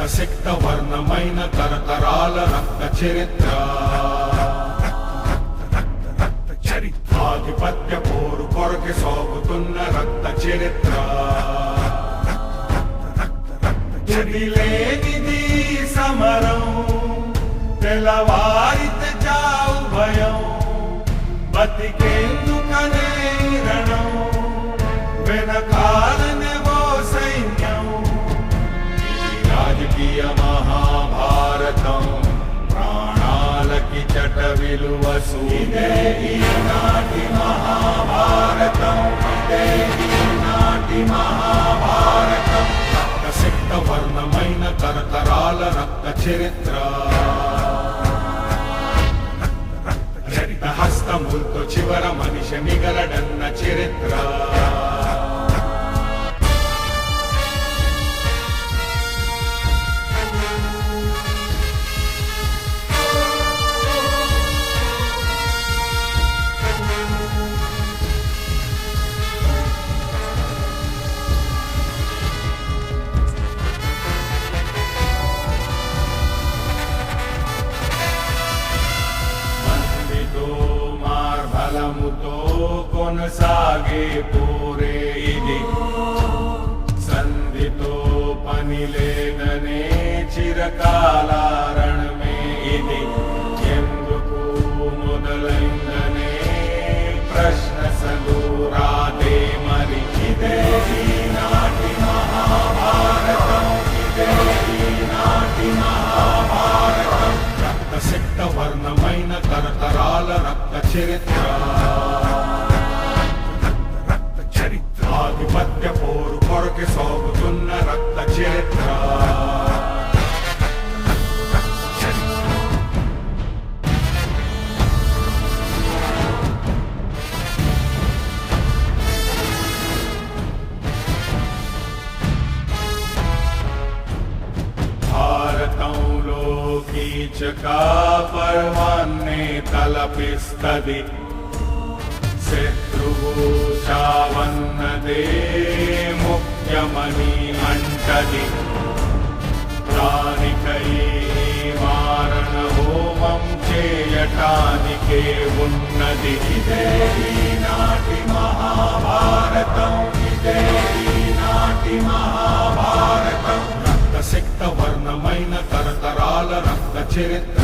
రక్తసిక్త వర్ణమైన తరతరాల రక్త చరిత్ర, ఆధిపత్య పోరు కొరకి సాగుతున్న రక్త చరిత్ర, లేనిది సమరం, తెల్లవారితే చావు భయం, బతికేందుకనే రణం, వెనకాలనే ఓ సైన్యం. ఇది రాజకీయ మహాభారతం, ప్రాణాలకి చట విలువసు. ఇదే ఈనాటి మహాభారతం, ఇదే ఈనాటి మహాభారతం. రక్తసిక్త వర్ణమైన తరతరాల రక్త చరిత్ర, హస్తములతో చివర మనిషి మిగలడన్న చరిత్ర. బలముతో కొనసాగే పోరే ఇది, సంధితో పని లేదనే చిరకాలారణమే ఇది. ఎందుకు మొదలైందనే ప్రశ్న సదూరాదే మరి. ఇదే ఈనాటి మహాభారతం, ఇదే ఈనాటి మహాభారతం. రక్తసిక్త వర్ణమైన తరతరాల రక్త చరిత్ర, ఆధిపత్య పోరు కొరకి సాగుతున్న రక్త చరిత్ర. భారతంలో కీచకా పర్వాన్నే తలపిస్తది, శత్రువు చావన్నదే ముఖ్యమని అంటది. దానికై మారణ హోమం చేయటానికే ఉన్నది. ఇదే ఈనాటి మహాభారతం, ఇదే ఈనాటి మహాభారతం. రక్తసిక్త వర్ణమైన తరతరాల రక్త చరిత్ర,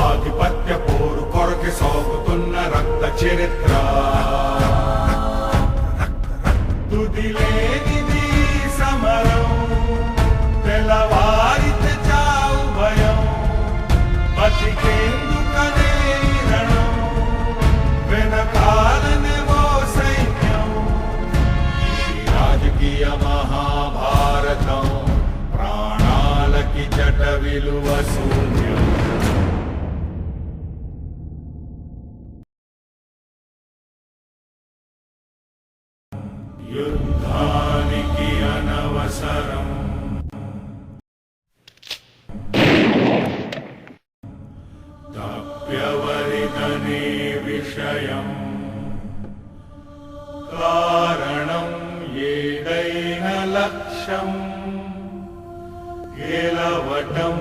ఆధిపత్య పోరు కొరకి సాగుతున్న రక్త చరిత్ర. తుదిలేనిది సమరం, తెల్లవారితే చావు భయం, బతికేందుకనే రణం, వెనకాలనే ఓ సైన్యం. ఇది రాజకీయ మహాభారతం, ప్రాణాలకి చట విలువ శూన్యం. యుద్ధానికి అనవసరం, తప్యవరిదనే విషయం, కారణం ఏదైన లక్ష్యం గెలవటం